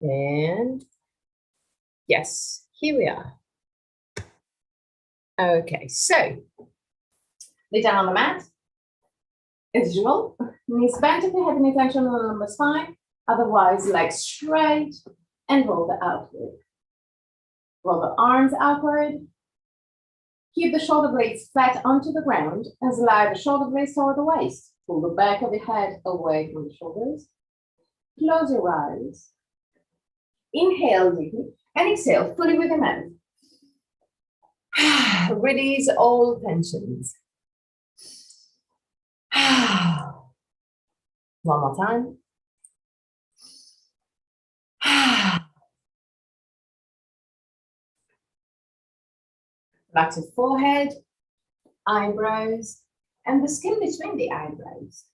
And yes, here we are. Okay, so lay down on the mat. As usual, knees bent if you have any tension on the lumbar spine. Otherwise, legs straight and roll the outward. Roll the arms outward. Keep the shoulder blades flat onto the ground and slide the shoulder blades toward the waist. Pull the back of the head away from the shoulders. Close your eyes. Inhale deeply and exhale fully with the mouth. Release all tensions. One more time. Relax your forehead, eyebrows, and the skin between the eyebrows.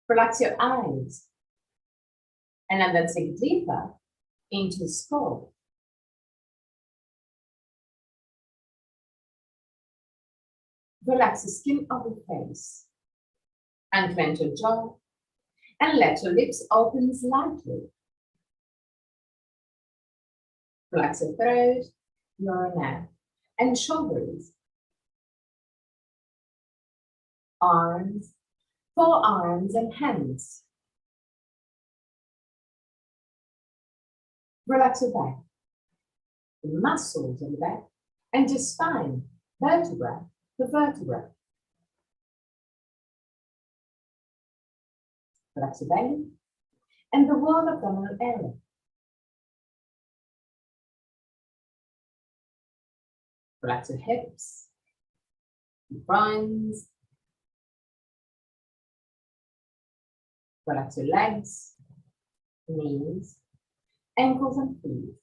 Relax your eyes. And then sink deeper into the skull. Relax the skin of the face. And clench your jaw. And let your lips open slightly. Relax your throat, your neck, and shoulders. Arms, forearms, and hands. Relax your back, the muscles in the back, and your spine, vertebra to vertebra. Relax your belly and the wall abdominal area. Relax your hips, your groins. Relax your legs, knees, ankles, and feet.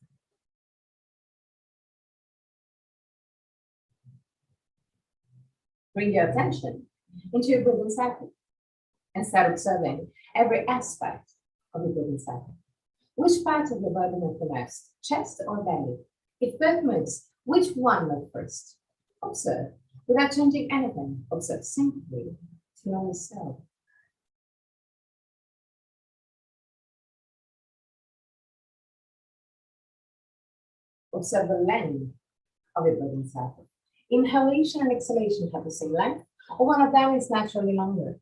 Bring your attention into your breathing cycle and start observing every aspect of your breathing cycle. Which part of your body moves the most, chest or belly? If both moves, which one moves first? Observe without changing anything. Observe simply to know yourself. Observe the length of your breathing cycle. Inhalation and exhalation have the same length, or one of them is naturally longer.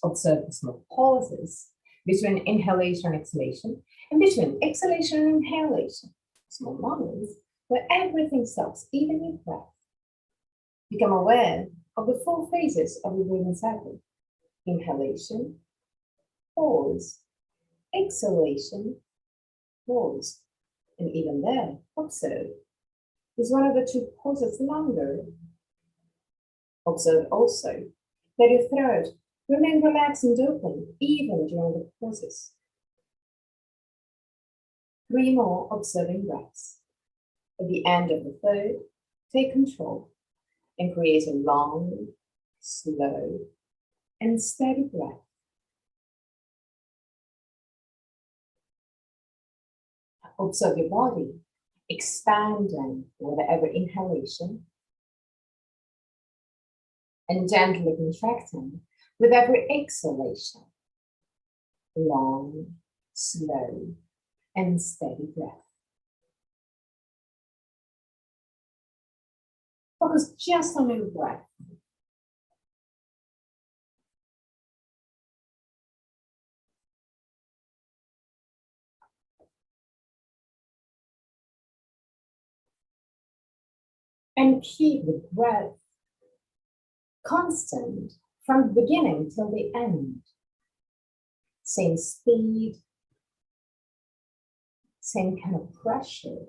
Observe the small pauses between inhalation and exhalation, and between exhalation and inhalation. Small moments where everything stops, even your breath. Become aware of the 4 phases of your breathing cycle. Inhalation, pause, exhalation, pause. And even there, observe. Is one of the 2 pauses longer? Observe also that your throat remains relaxed and open even during the pauses. 3 more observing breaths. At the end of the 3rd, take control and create a long, slow, and steady breath. Observe your body expanding with every inhalation and gently contracting with every exhalation. Long, slow, and steady breath. Focus just on your breath. And keep the breath constant from the beginning till the end. Same speed, same kind of pressure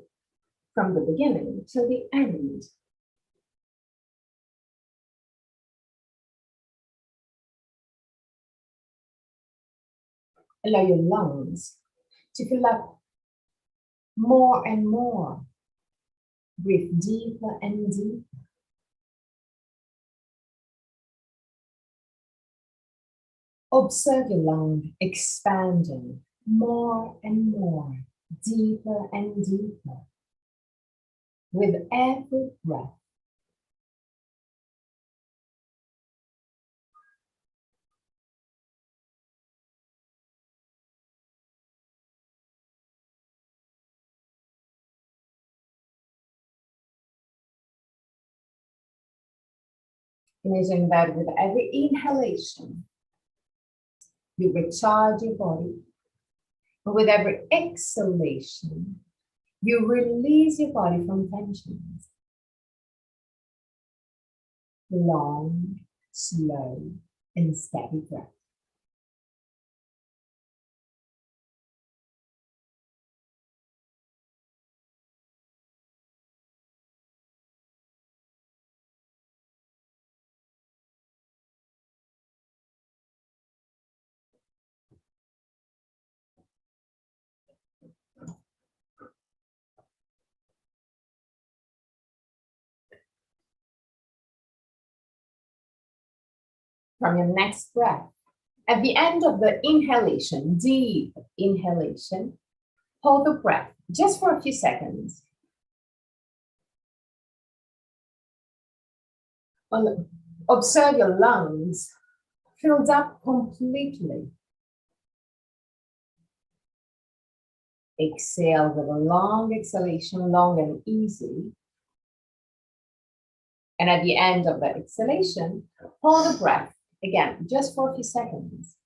from the beginning till the end. Allow your lungs to fill up more and more. Breathe deeper and deeper. Observe your lung expanding more and more, deeper and deeper, with every breath. Imagine that with every inhalation, you recharge your body. And with every exhalation, you release your body from tensions. Long, slow, and steady breath. From your next breath, at the end of the inhalation, deep inhalation, hold the breath just for a few seconds. Observe your lungs filled up completely. Exhale with a long exhalation, long and easy. And at the end of the exhalation, hold the breath again, just for a few seconds.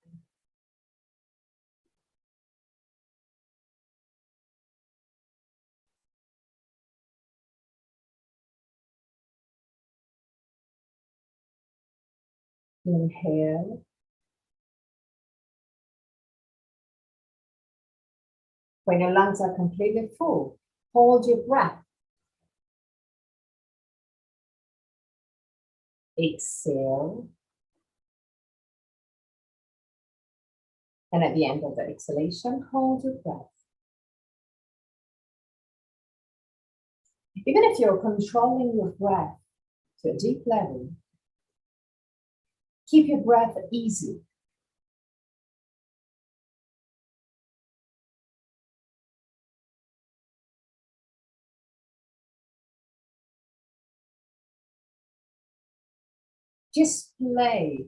Inhale. When your lungs are completely full, hold your breath. Exhale. And at the end of the exhalation, hold your breath. Even if you're controlling your breath to a deep level, keep your breath easy. Just play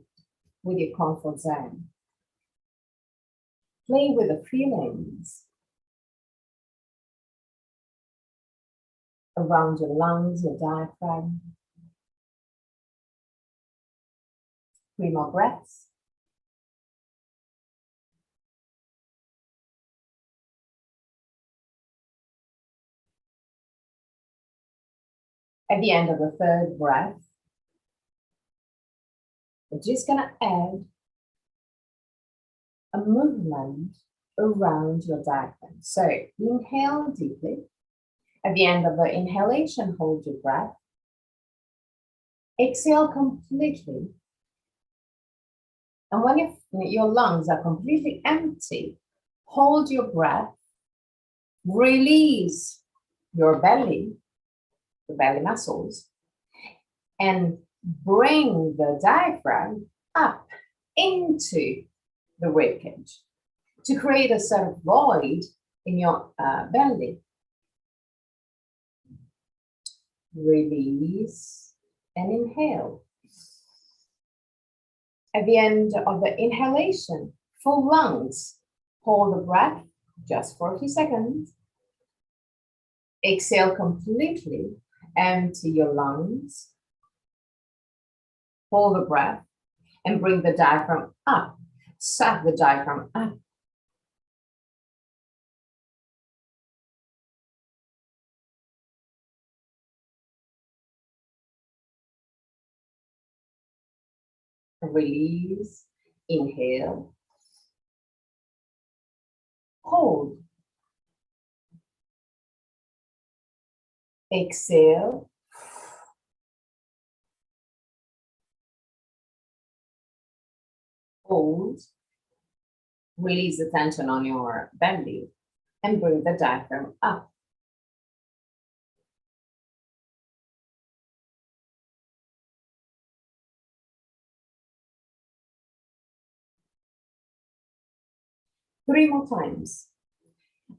with your comfort zone. Play with the feelings around your lungs, your diaphragm. 3 more breaths. At the end of the 3rd breath, we're just going to add a movement around your diaphragm. So inhale deeply. At the end of the inhalation, hold your breath. Exhale completely. And when your lungs are completely empty, hold your breath. Release your belly, the belly muscles, and bring the diaphragm up into the ribcage to create a sort of void in your belly. Release and inhale. At the end of the inhalation, full lungs, hold the breath just for a few seconds. Exhale completely, empty your lungs. Hold the breath and bring the diaphragm up. Suck the diaphragm up. Release, inhale. Hold. Exhale. Hold. Release the tension on your belly and bring the diaphragm up. Three more times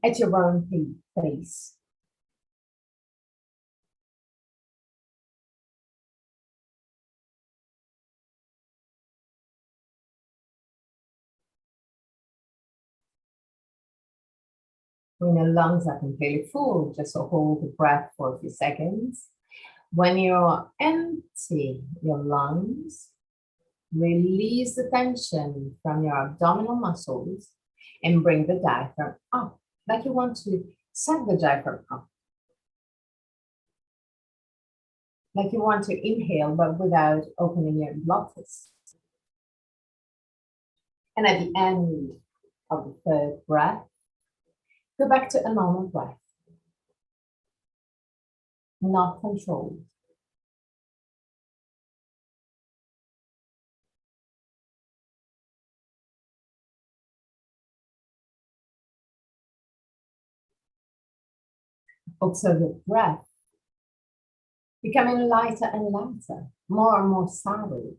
at your own pace. When your lungs are completely full, just hold the breath for a few seconds. When you empty your lungs, release the tension from your abdominal muscles and bring the diaphragm up, like you want to set the diaphragm up. Like you want to inhale, but without opening your glottis. And at the end of the third breath, go back to a normal breath, not controlled. Observe the breath becoming lighter and lighter, more and more solid.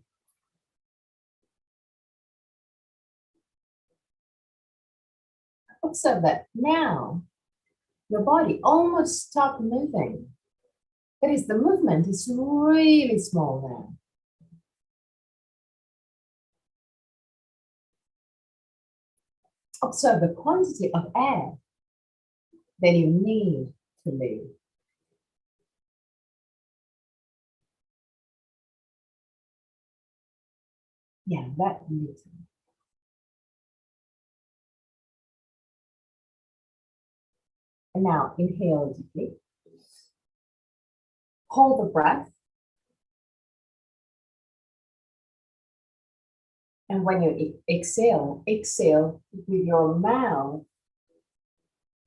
Observe that now your body almost stopped moving. That is, the movement is really small now. Observe the quantity of air that you need to live. Yeah, that little. And now inhale deeply. Hold the breath. And when you exhale, exhale with your mouth,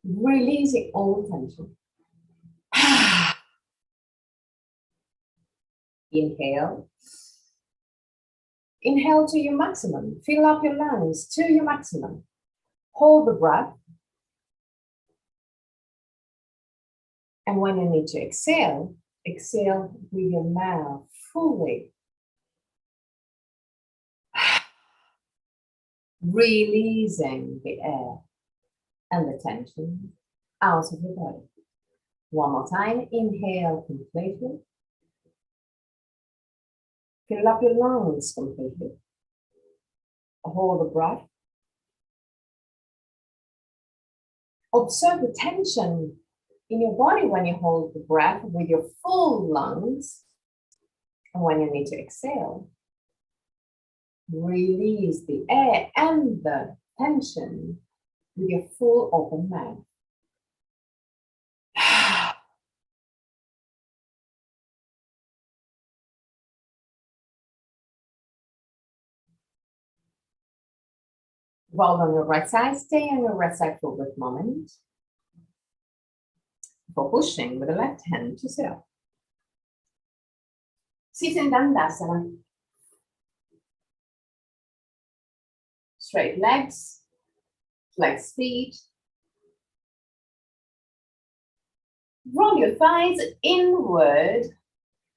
releasing all tension. Inhale. Inhale to your maximum. Fill up your lungs to your maximum. Hold the breath. And when you need to exhale, exhale with your mouth fully. Releasing the air and the tension out of your body. One more time, inhale completely. Fill up your lungs completely. Hold the breath. Observe the tension in your body when you hold the breath with your full lungs. And when you need to exhale, release the air and the tension with your full open mouth. Roll on your right side, stay on your right side for a brief moment. For pushing with the left hand to sit up. Sit in Dandasana. Straight legs, flex feet. Roll your thighs inward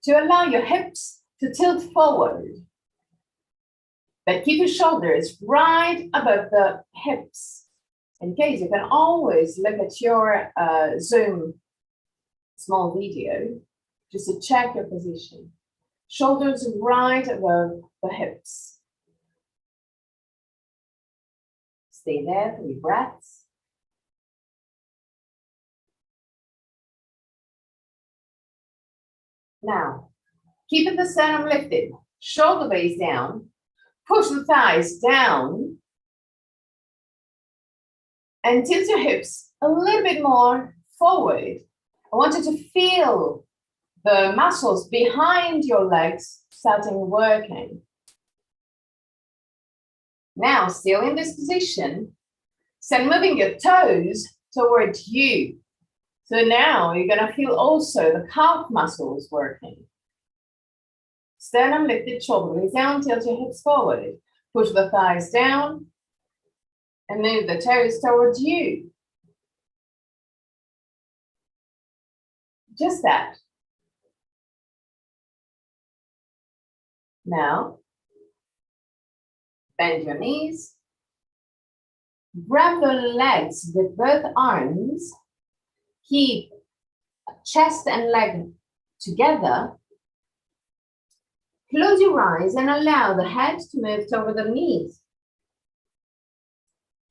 to allow your hips to tilt forward. But keep your shoulders right above the hips. In case, you can always look at your Zoom small video just to check your position. Shoulders right above the hips. Stay there, 3 breaths. Now, keeping the sternum lifted, shoulder blades down, push the thighs down, and tilt your hips a little bit more forward. I want you to feel the muscles behind your legs starting working. Now, still in this position, start moving your toes towards you. So now you're going to feel also the calf muscles working. Sternum lifted, shoulder blades down, tilt your hips forward. Push the thighs down and move the toes towards you. Just that. Now, bend your knees. Grab the legs with both arms. Keep chest and leg together. Close your eyes and allow the head to move toward the knees.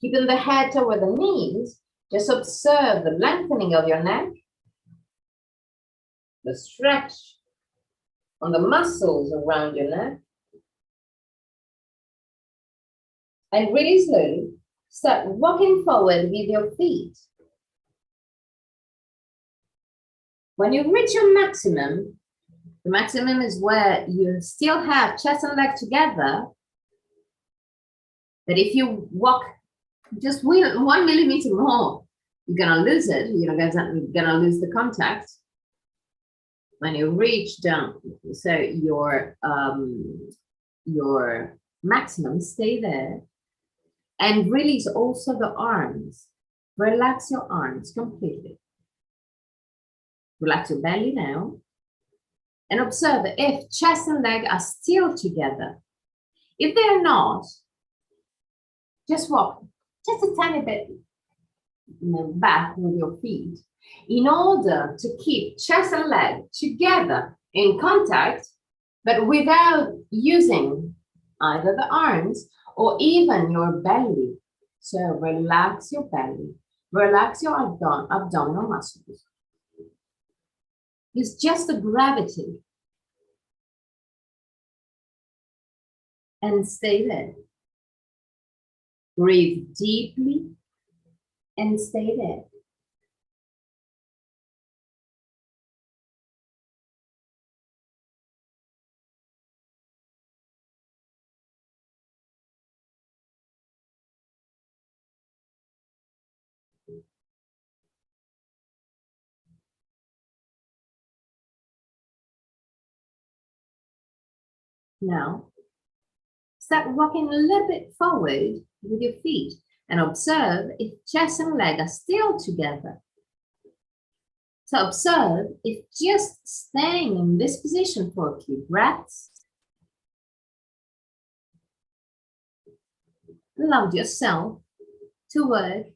Keeping the head toward the knees, just observe the lengthening of your neck, the stretch on the muscles around your neck. And really slowly, start walking forward with your feet. When you reach your maximum, the maximum is where you still have chest and leg together. But if you walk just 1 millimeter more, you're gonna lose it. You're gonna lose the contact. When you reach down, so your maximum, stay there. And release also the arms. Relax your arms completely. Relax your belly now. And observe if chest and leg are still together. If they're not, just walk just a tiny bit back with your feet in order to keep chest and leg together in contact, but without using either the arms or even your belly. So relax your belly, relax your abdominal muscles. It's just the gravity. And stay there. Breathe deeply and stay there. Now, start walking a little bit forward with your feet and observe if chest and leg are still together. So observe if just staying in this position for a few breaths allowed yourself to work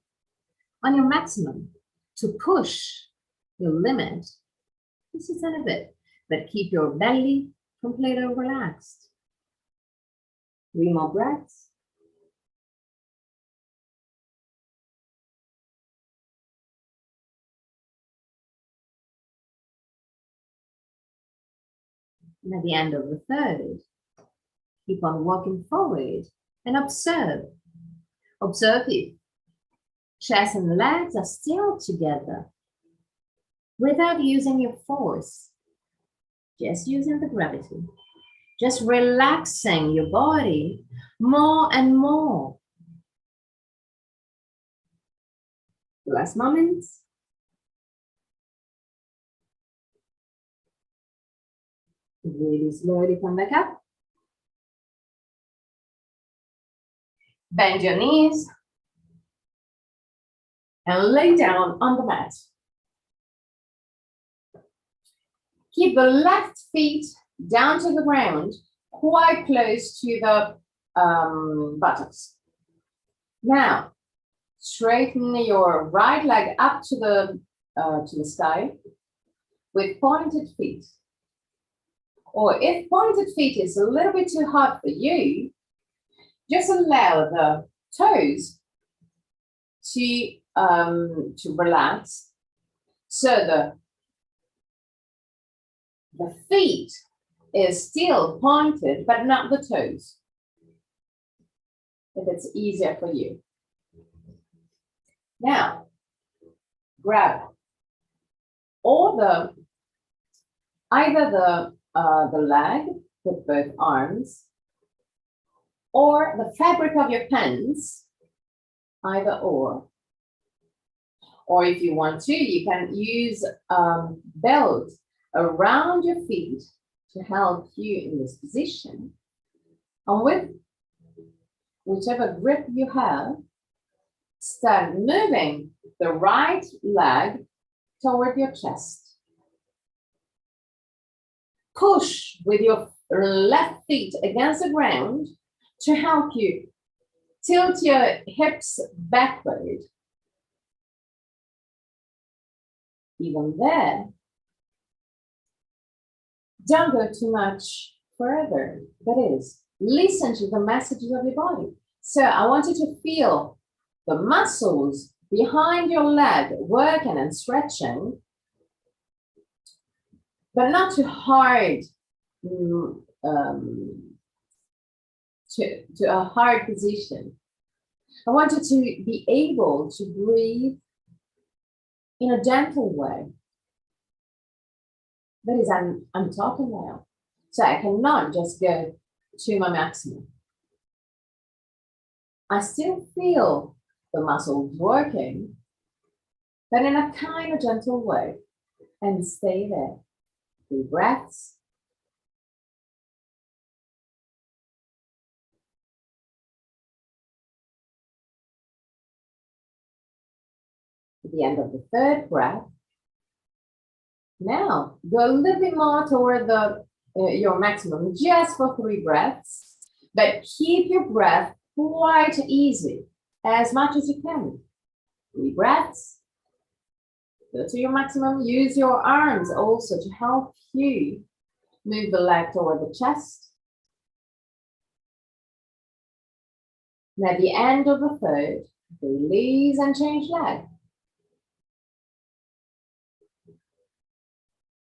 on your maximum, to push your limit. This is a bit, but keep your belly completely relaxed. 3 more breaths. And at the end of the third, keep on walking forward and observe. Observe if chest and legs are still together without using your force, just using the gravity, just relaxing your body more and more. The last moments. Really slowly come back up. Bend your knees and lay down on the mat. Keep the left feet down to the ground, quite close to the buttocks. Now, straighten your right leg up to the sky with pointed feet. Or if pointed feet is a little bit too hard for you, just allow the toes to relax. So the feet is still pointed, but not the toes. If it's easier for you. Now, grab either the leg with both arms, or the fabric of your pants, either or. Or if you want to, you can use belt around your feet to help you in this position. And with whichever grip you have, start moving the right leg toward your chest. Push with your left feet against the ground to help you tilt your hips backward. Even there, don't go too much further. That is, listen to the messages of your body. So I want you to feel the muscles behind your leg working and stretching, but not too hard to a hard position. I want you to be able to breathe in a gentle way. That is, I'm talking now. So I cannot just go to my maximum. I still feel the muscles working, but in a kind of gentle way, and stay there. 3 breaths. At the end of the 3rd breath, now go a little bit more toward your maximum, just for 3 breaths, but keep your breath quite easy, as much as you can. 3 breaths. Go to your maximum. Use your arms also to help you move the leg toward the chest. And at the end of the 3rd, release and change leg.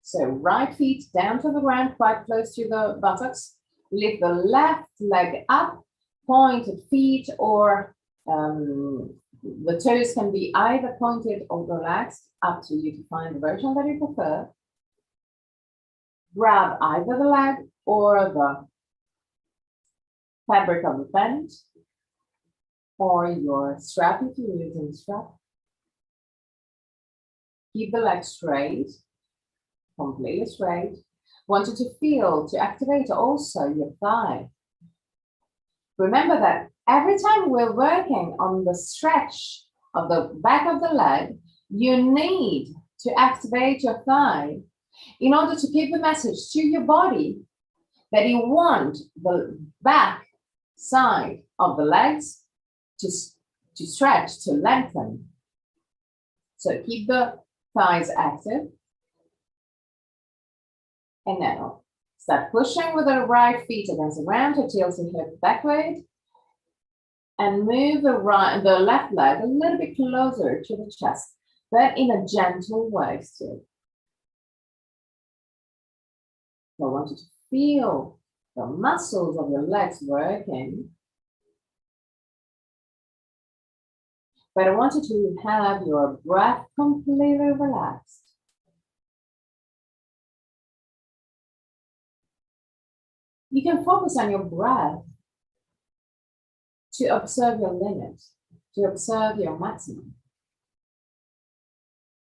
So right feet down to the ground, quite close to the buttocks. Lift the left leg up, pointed feet, or the toes can be either pointed or relaxed, up to you to find the version that you prefer. Grab either the leg or the fabric of the band, or your strap if you're using the strap. Keep the leg straight, completely straight. Want you to feel, to activate also your thigh. Remember that every time we're working on the stretch of the back of the leg, you need to activate your thigh in order to give the message to your body that you want the back side of the legs to stretch, to lengthen. So keep the thighs active. And now start pushing with the right feet against the ground to tilt your hip backward. And move the left leg a little bit closer to the chest, but in a gentle way still. So I want you to feel the muscles of your legs working. But I want you to have your breath completely relaxed. You can focus on your breath to observe your limits, to observe your maximum.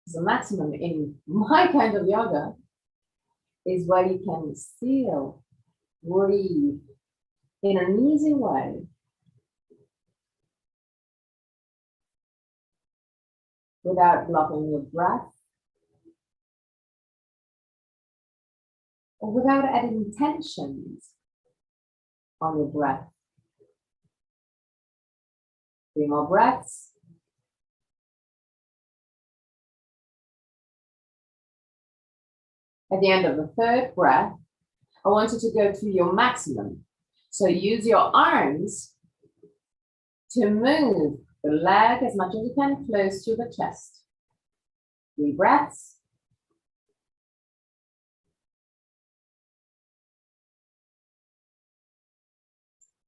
The maximum in my kind of yoga is where you can still breathe in an easy way. Without blocking your breath, or without adding tensions on your breath. 3 more breaths. At the end of the 3rd breath, I want you to go to your maximum. So use your arms to move the leg as much as you can close to the chest. 3 breaths.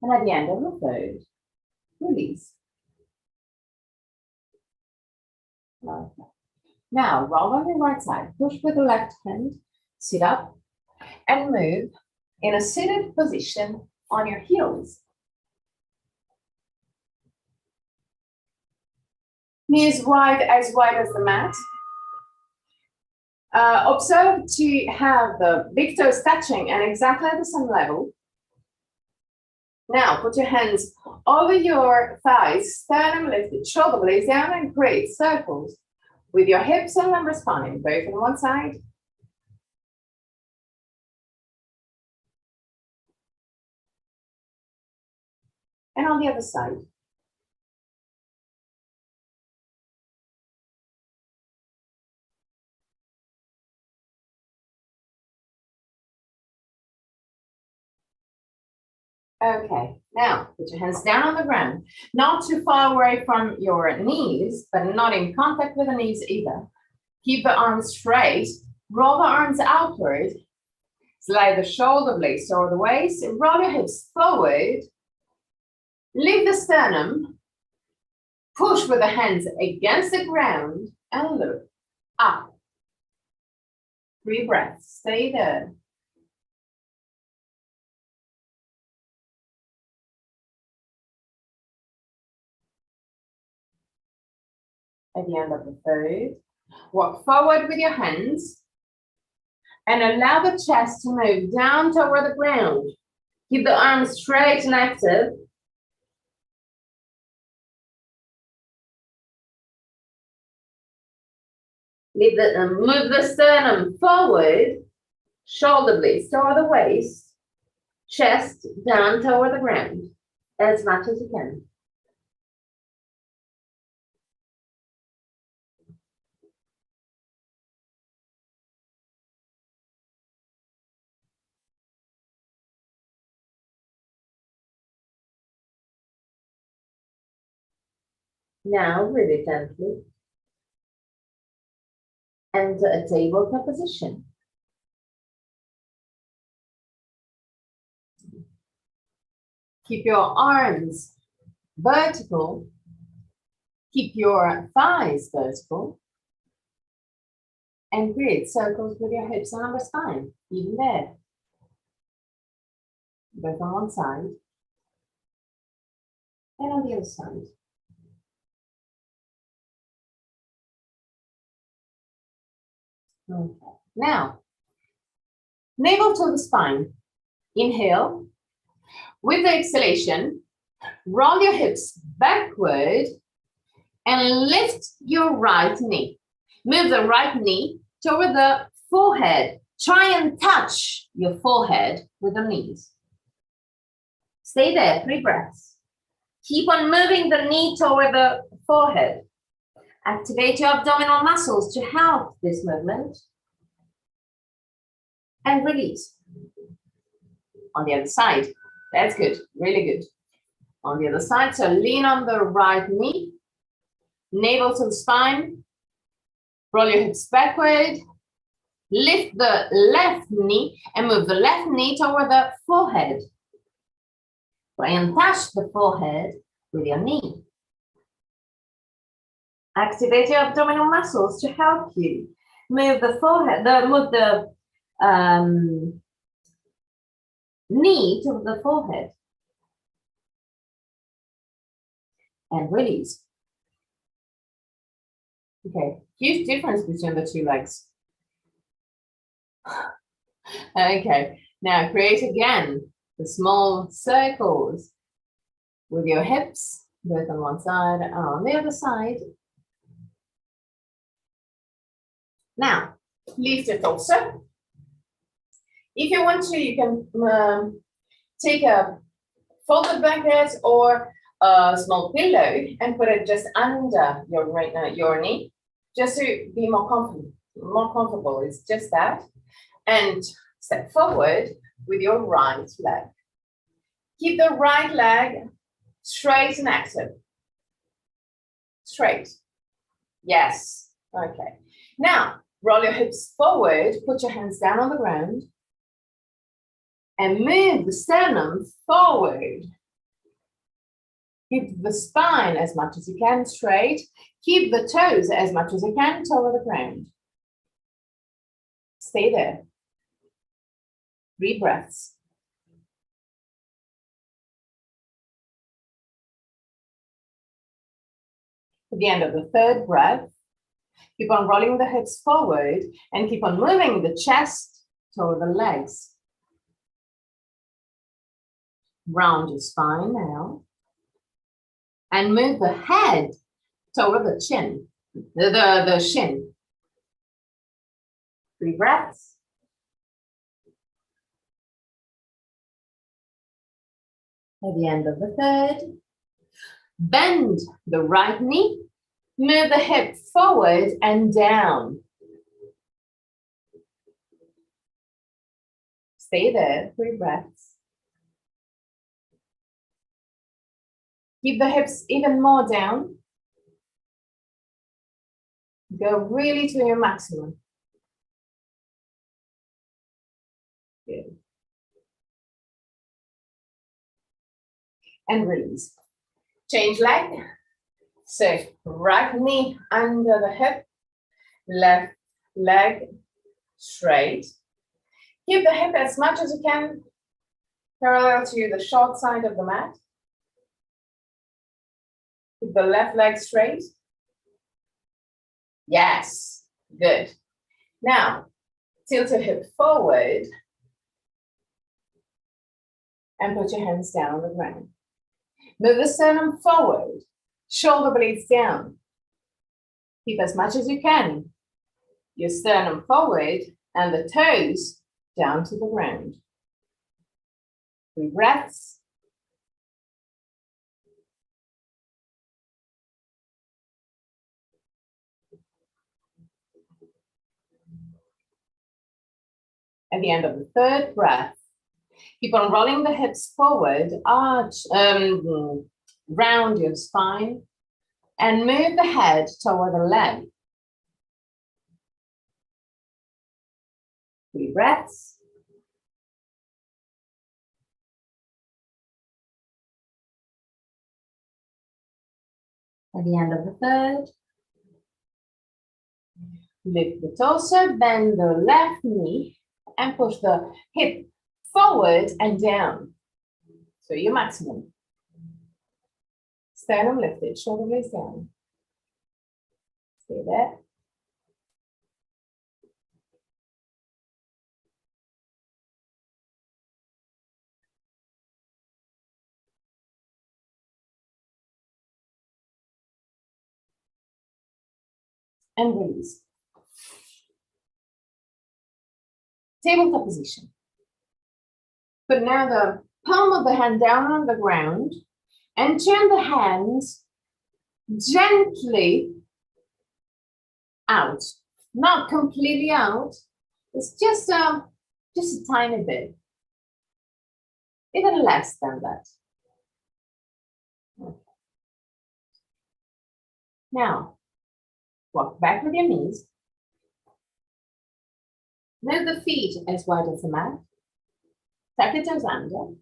And at the end of the 3rd, release. Okay. Now, roll on your right side, push with the left hand, sit up, and move in a seated position on your heels. Knees wide as the mat. Observe to have the big toes touching and exactly at the same level. Now, put your hands over your thighs, sternum lifted, shoulder blades down, and create circles with your hips and lumbar spine, both on one side. And on the other side. Okay, now put your hands down on the ground, not too far away from your knees, but not in contact with the knees either. Keep the arms straight, roll the arms outward, Slide the shoulder blades toward the waist, roll your hips forward, lift the sternum, push with the hands against the ground, and look up. 3 breaths, stay there. At the end of the third, walk forward with your hands and allow the chest to move down toward the ground. Keep the arms straight and active. Move the sternum forward, shoulder blades toward the waist, chest down toward the ground, as much as you can. Now, really gently, enter a tabletop position. Keep your arms vertical. Keep your thighs vertical. And create circles with your hips and upper spine, even there. Both on one side and on the other side. Okay. Now, navel to the spine. Inhale. With the exhalation, roll your hips backward and lift your right knee. Move the right knee toward the forehead. Try and touch your forehead with the knees. Stay there, 3 breaths. Keep on moving the knee toward the forehead. Activate your abdominal muscles to help this movement. And release. On the other side. That's good, really good. On the other side, so lean on the right knee, navel to the spine, roll your hips backward, lift the left knee and move the left knee toward the forehead. Try and touch the forehead with your knee. Activate your abdominal muscles to help you move the forehead, move the knee to the forehead. And release. Okay, huge difference between the 2 legs. Okay, now create again the small circles with your hips, both on one side and on the other side. Now, lift your torso. If you want to, you can take a folded blanket or a small pillow and put it just under your knee, just to be more comfortable. It's just that. And step forward with your right leg. Keep the right leg straight and active. Straight. Yes. Okay. Now, roll your hips forward, put your hands down on the ground, and move the sternum forward. Keep the spine as much as you can straight. Keep the toes as much as you can toward the ground. Stay there. 3 breaths. At the end of the 3rd breath, keep on rolling the hips forward and keep on moving the chest toward the legs. Round your spine now. And move the head toward the chin, the shin. 3 breaths. At the end of the 3rd, bend the right knee, move the hip forward and down. Stay there, 3 breaths. Keep the hips even more down. Go really to your maximum. Good. and release. Change leg. So right knee under the hip, left leg straight. Keep the hip as much as you can parallel to the short side of the mat. Keep the left leg straight. Yes, good. Now, tilt your hip forward and put your hands down on the ground. Move the sternum forward, shoulder blades down. Keep as much as you can. Your sternum forward and the toes down to the ground. 3 breaths. At the end of the 3rd breath, keep on rolling the hips forward, arch, round your spine, and move the head toward the leg. 3 breaths. At the end of the 3rd, lift the torso, bend the left knee, and push the hip forward and down. So your maximum. Sternum lifted, shoulder blades down. Stay there. And release. Tabletop position. Put now the palm of the hand down on the ground and turn the hands gently out. Not completely out. It's just a tiny bit. Even less than that. Okay. Now, walk back with your knees. Move the feet as wide as the mat. Tuck the toes under.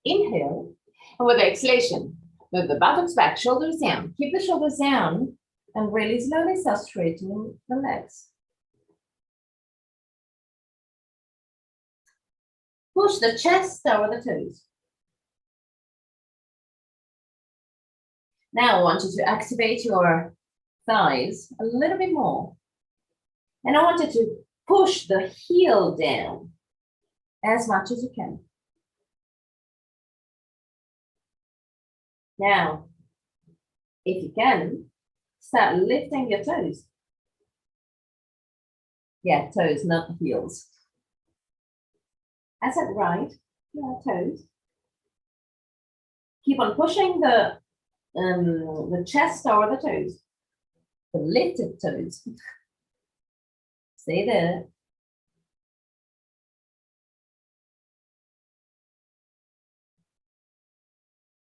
Inhale. And with the exhalation, move the buttocks back, shoulders down. Keep the shoulders down and really slowly start straightening the legs. Push the chest over the toes. Now I want you to activate your thighs a little bit more. And I want you to push the heel down as much as you can. Now, if you can, start lifting your toes. Yeah, toes, not the heels. I said right, yeah, toes. Keep on pushing the chest over the toes, the lifted toes. Stay there.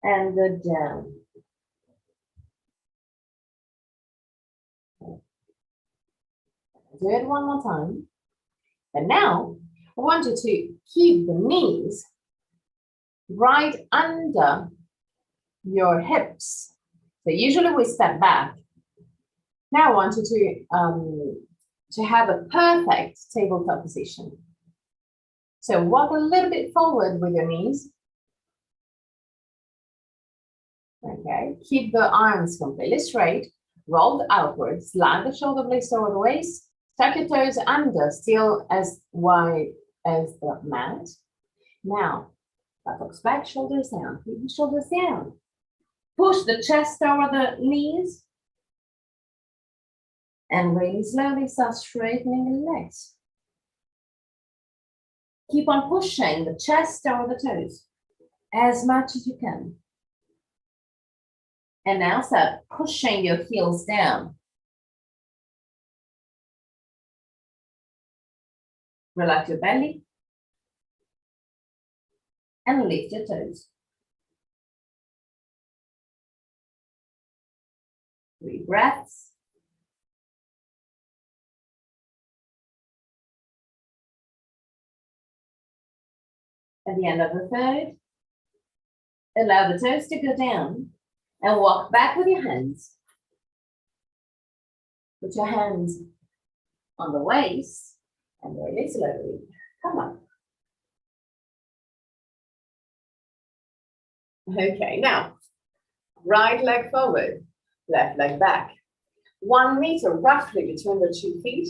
And go down. Do it one more time. And now, I want you to keep the knees right under your hips. So usually we step back. Now I want you to have a perfect tabletop position. So walk a little bit forward with your knees. Okay, keep the arms completely straight, rolled outwards, slide the shoulder blades over the waist, tuck your toes under, still as wide as the mat. Now, buttocks back, shoulders down, keep the shoulders down. Push the chest over the knees. And really slowly start straightening the legs. Keep on pushing the chest over the toes as much as you can. And now start pushing your heels down. Relax your belly. And lift your toes. 3 breaths. At the end of the 3rd, allow the toes to go down and walk back with your hands. Put your hands on the waist and really slowly come up. Okay, now, right leg forward, left leg back. 1 meter roughly between the 2 feet.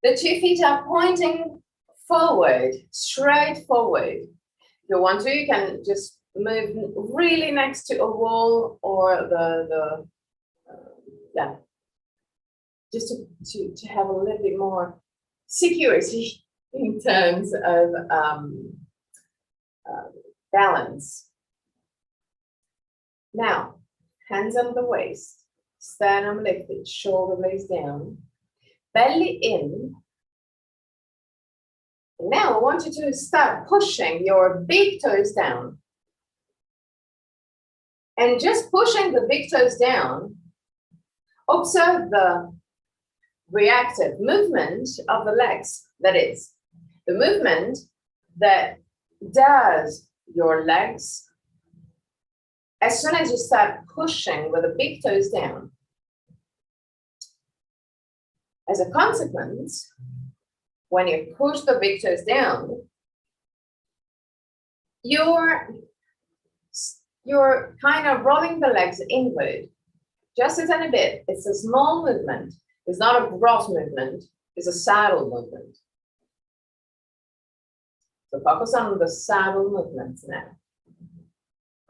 The 2 feet are pointing forward, straight forward. If you want to, you can just move really next to a wall or yeah, just to have a little bit more security in terms of balance. Now, hands on the waist, sternum lifted, shoulder blades down, belly in. Now I want you to start pushing your big toes down. And just pushing the big toes down, observe the reactive movement of the legs. That is, the movement that does your legs as soon as you start pushing with the big toes down. As a consequence, when you push the big toes down, you're kind of rolling the legs inward, just a tiny bit. It's a small movement. It's not a gross movement. It's a saddle movement. So focus on the saddle movements now.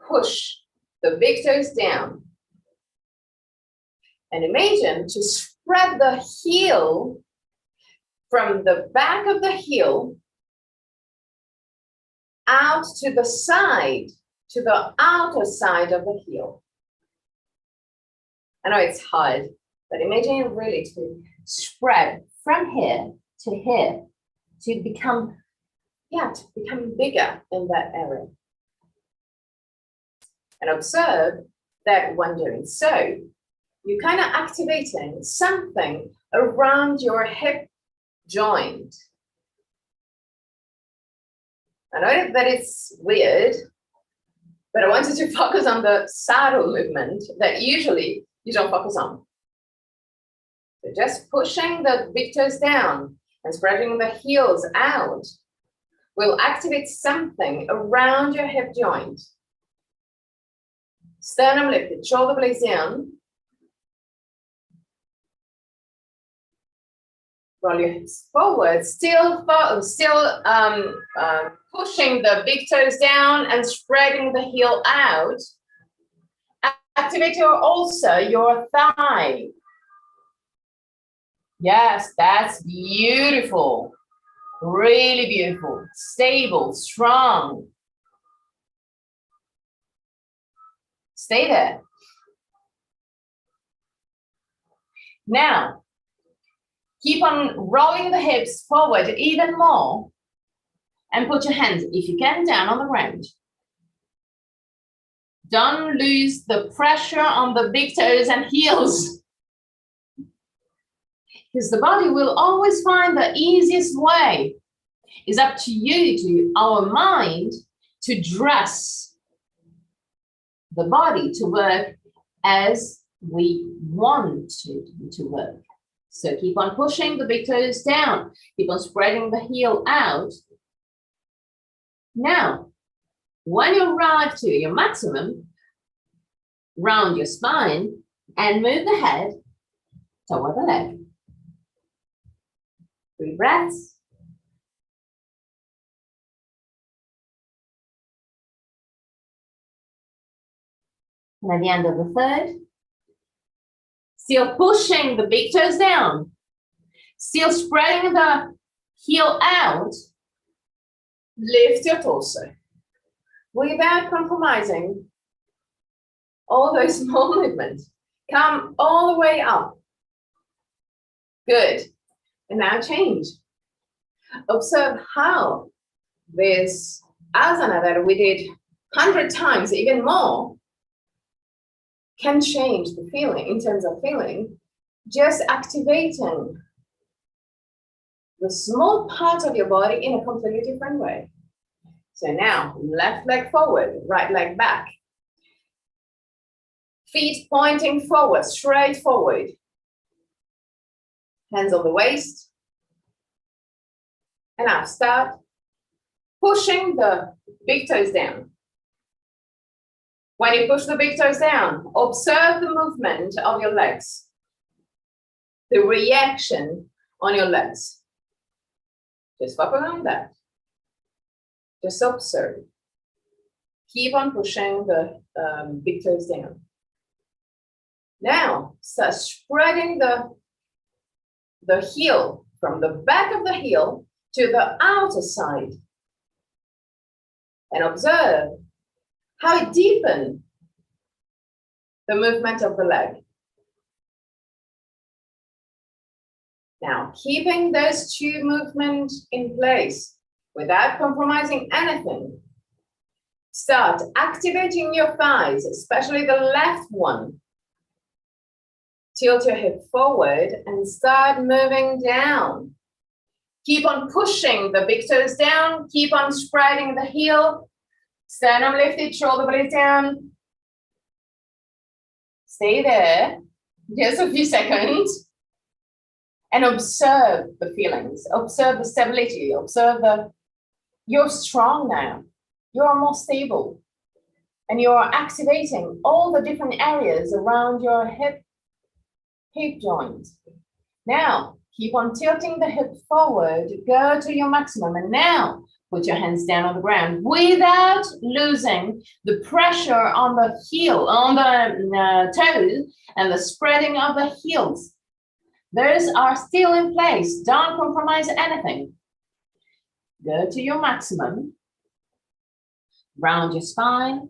Push the big toes down. And imagine to spread the heel from the back of the heel out to the side, to the outer side of the heel. I know it's hard, but imagine really to spread from here to become bigger in that area. And observe that when doing so, you're kind of activating something around your hip joint. I know that it's weird, but I wanted to focus on the saddle movement that usually you don't focus on. So just pushing the big toes down and spreading the heels out will activate something around your hip joint. Sternum lifted, shoulder blades down. Roll your hips forward, still pushing the big toes down and spreading the heel out. Activate also your thigh. Yes, that's beautiful. Really beautiful. Stable, strong. Stay there. Now, keep on rolling the hips forward even more and put your hands, if you can, down on the ground. Don't lose the pressure on the big toes and heels, because the body will always find the easiest way. It's up to you, to our mind, to dress the body to work as we want it to work. So keep on pushing the big toes down. Keep on spreading the heel out. Now, when you arrive to your maximum, round your spine and move the head toward the leg. 3 breaths. And at the end of the third, still pushing the big toes down, still spreading the heel out, lift your torso without compromising all those small movements. Come all the way up. Good. And now change. Observe how this asana that we did 100 times, even more, can change the feeling in terms of feeling, just activating the small part of your body in a completely different way. So now, left leg forward, right leg back. Feet pointing forward, straight forward. Hands on the waist. And now start pushing the big toes down. When you push the big toes down, observe the movement of your legs, the reaction on your legs. Just focus on that. Just observe. Keep on pushing the big toes down. Now, start spreading the heel from the back of the heel to the outer side. And observe how it deepens the movement of the leg. Now, keeping those two movements in place without compromising anything, start activating your thighs, especially the left one. Tilt your hip forward and start moving down. Keep on pushing the big toes down. Keep on spreading the heel. Sternum lifted, shoulder blades down. Stay there just a few seconds and observe the feelings. Observe the stability. Observe you're strong now. You're more stable. And you're activating all the different areas around your hip joint. Now, keep on tilting the hip forward, go to your maximum, and now put your hands down on the ground without losing the pressure on the heel, on the toes, and the spreading of the heels. Those are still in place. Don't compromise anything. Go to your maximum, round your spine,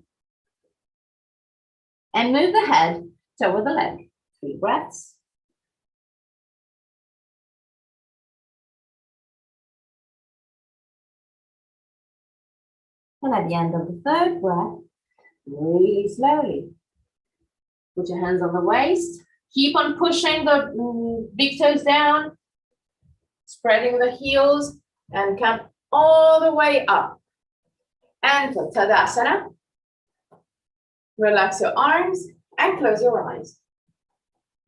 and move the head toward the leg. 3 breaths. And at the end of the 3rd breath, really slowly, put your hands on the waist. Keep on pushing the big toes down, spreading the heels, and come all the way up. Enter Tadasana. Relax your arms and close your eyes.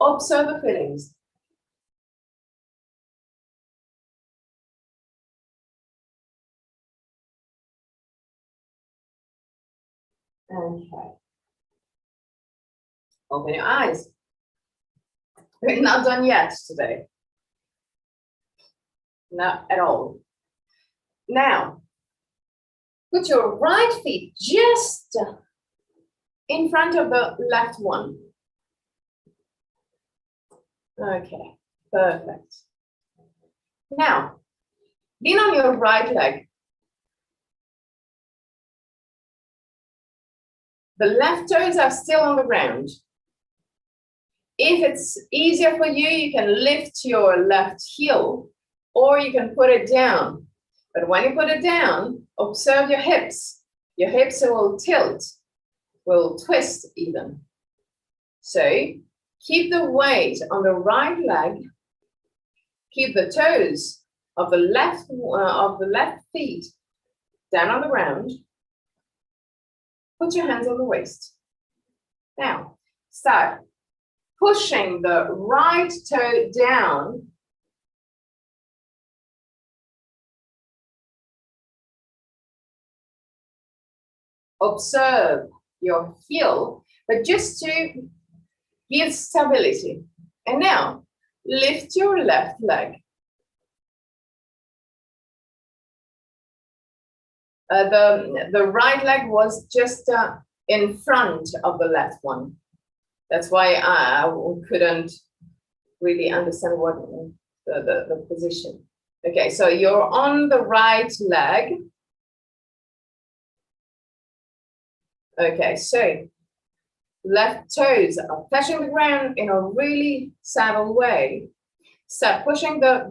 Observe the feelings. Okay. Open your eyes. We're not done yet today. Not at all. Now, put your right feet just in front of the left one. Okay, perfect. Now, lean on your right leg. The left toes are still on the ground. If it's easier for you, you can lift your left heel or you can put it down. But when you put it down, observe your hips. Your hips will tilt, will twist even. So keep the weight on the right leg. Keep the toes of the left feet down on the ground. Put your hands on the waist. Now, start pushing the right toe down. Observe your heel, but just to give stability. And now, lift your left leg. The right leg was just in front of the left one. That's why I couldn't really understand what the position. Okay, so you're on the right leg. Okay, so left toes are touching the ground in a really subtle way. Start pushing the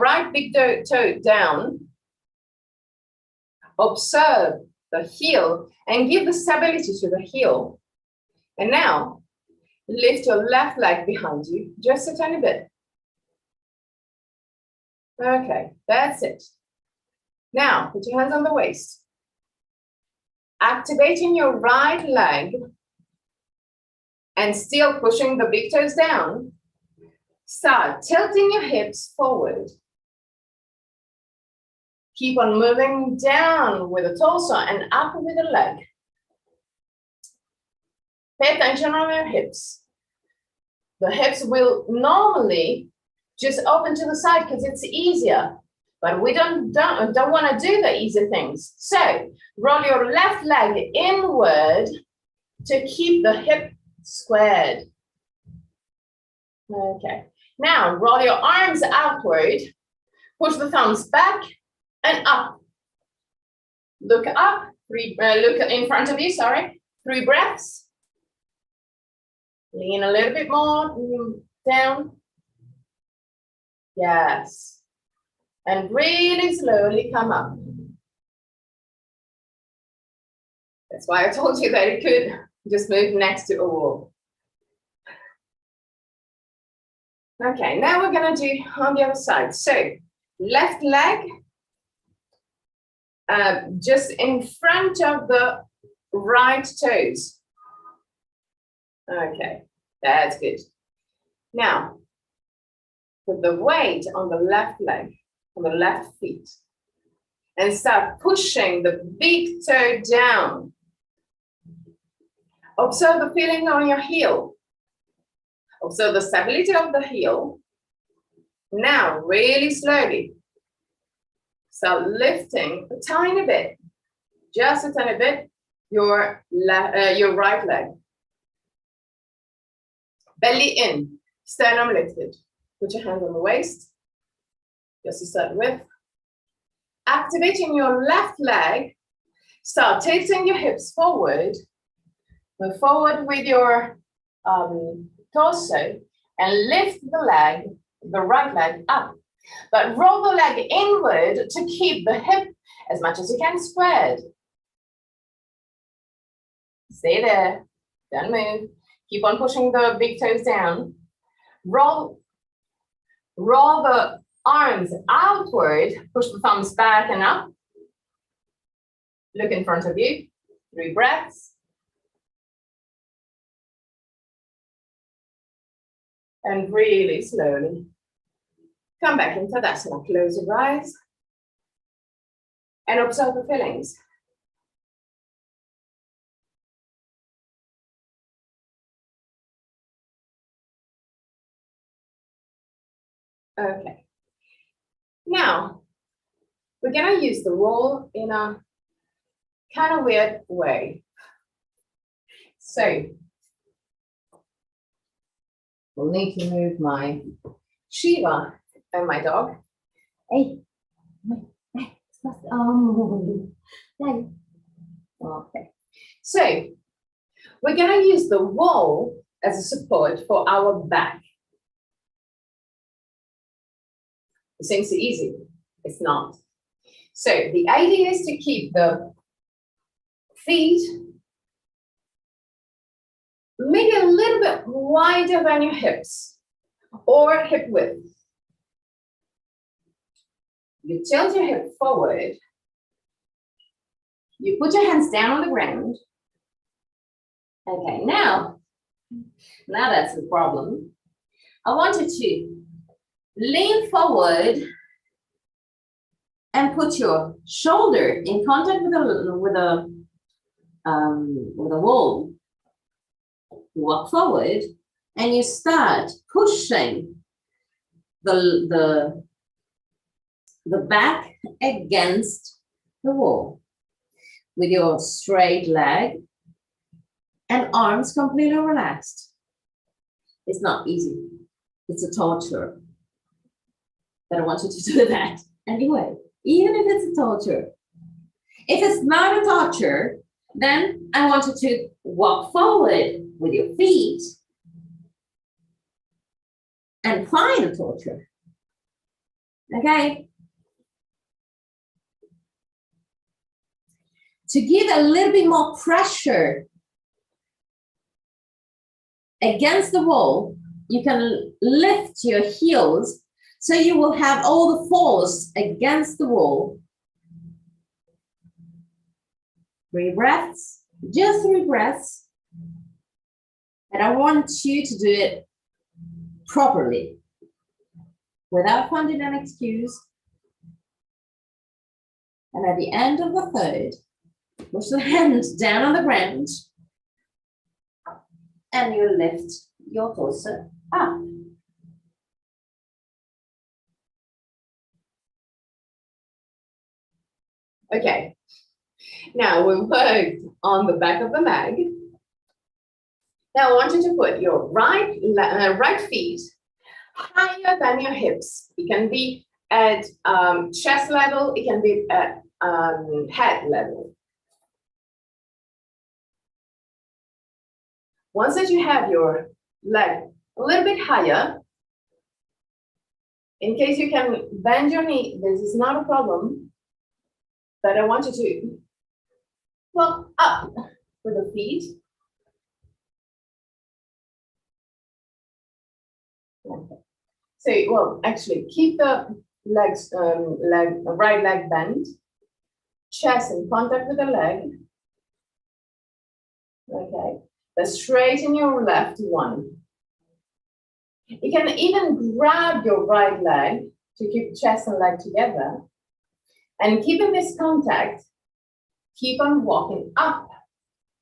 right big toe down. Observe the heel and give the stability to the heel. And now, lift your left leg behind you, just a tiny bit. Okay, that's it. Now, put your hands on the waist. Activating your right leg and still pushing the big toes down. Start tilting your hips forward. Keep on moving down with the torso and up with the leg. Pay attention on your hips. The hips will normally just open to the side because it's easier, but we don't want to do the easy things. So roll your left leg inward to keep the hip squared. Okay. Now roll your arms outward. Push the thumbs back and up. Look up. Look in front of you. Sorry. 3 breaths. Lean a little bit more down. Yes. And really slowly come up. That's why I told you that you could just move next to a wall. Okay, now we're going to do on the other side. So, left leg just in front of the right toes. Okay, that's good. Now, put the weight on the left leg, on the left feet, and start pushing the big toe down. Observe the feeling on your heel. Observe the stability of the heel. Now, really slowly, start lifting a tiny bit, just a tiny bit, your right leg. Belly in, sternum lifted. Put your hand on the waist, just to start with. Activating your left leg, start tilting your hips forward. Move forward with your torso and lift the leg, the right leg up. But roll the leg inward to keep the hip as much as you can squared. Stay there, don't move. Keep on pushing the big toes down. Roll the arms outward, push the thumbs back and up. Look in front of you, 3 breaths. And really slowly come back into Tadasana. Close your eyes and observe the feelings. Okay. Now, we're going to use the wall in a kind of weird way. So, we'll need to move my Shiva and my dog. Hey, okay. So, we're going to use the wall as a support for our back. It seems easy. It's not. So the idea is to keep the feet maybe a little bit wider than your hips or hip width. You tilt your hip forward. You put your hands down on the ground. Okay, now that's the problem. I want you to lean forward and put your shoulder in contact with the wall. Walk forward, and you start pushing the back against the wall with your straight leg and arms completely relaxed. It's not easy. It's a torture. But I want you to do that anyway, even if it's a torture. If it's not a torture, then I want you to walk forward with your feet and find a torture. Okay? To give a little bit more pressure against the wall, you can lift your heels so you will have all the force against the wall. 3 breaths, just 3 breaths. And I want you to do it properly, without finding an excuse. And at the end of the third, push the hands down on the ground and you lift your torso up. Okay, now we worked on the back of the leg. Now I want you to put your right feet higher than your hips. It can be at chest level, it can be at head level. Once that you have your leg a little bit higher, in case you can bend your knee, this is not a problem, but I want you to walk up with the feet. So, well, actually, keep the legs, right leg bent, chest in contact with the leg. Okay, but straighten your left one. You can even grab your right leg to keep chest and leg together. And keeping this contact, keep on walking up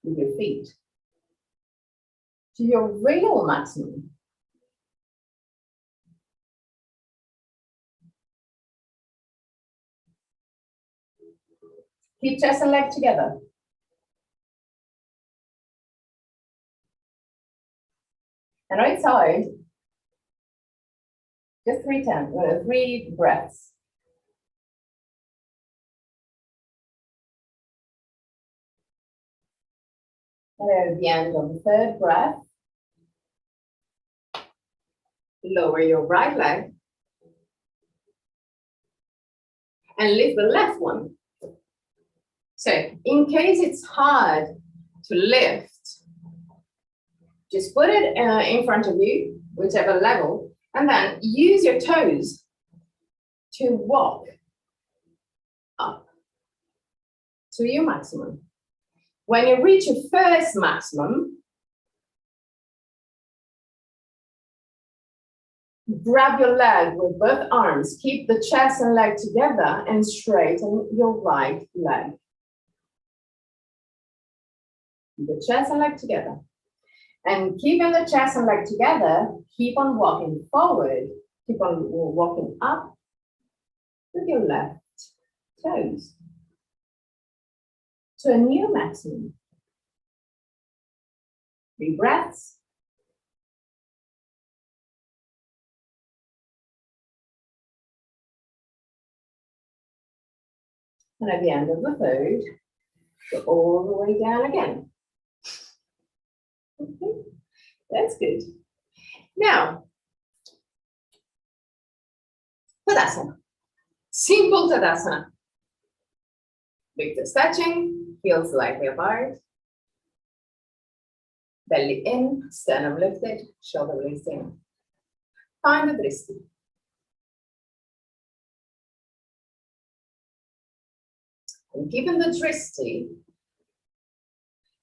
with your feet to your real maximum. Keep chest and leg together. And right side, just 3 breaths. And at the end of the third breath, lower your right leg and lift the left one. So in case it's hard to lift, just put it in front of you, whichever level, and then use your toes to walk up to your maximum. When you reach your first maximum, grab your leg with both arms, keep the chest and leg together, and straighten your right leg. The chest and leg together. And keeping the chest and leg together, keep on walking forward, keep on walking up with your left toes to a new maximum. 3 breaths. And at the end of the third, go all the way down again. Okay, that's good. Now, Tadasana. Simple Tadasana. Big toe stretching, heels slightly apart. Belly in, sternum lifted, shoulder blades in. Find the Dristi. And given the Dristi,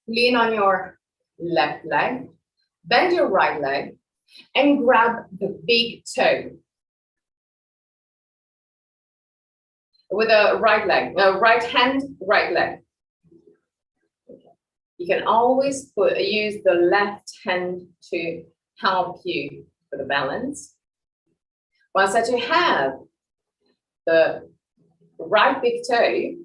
lean on your left leg, bend your right leg, and grab the big toe with a right leg, right hand, right leg. Okay. You can always use the left hand to help you for the balance. Once that you have the right big toe,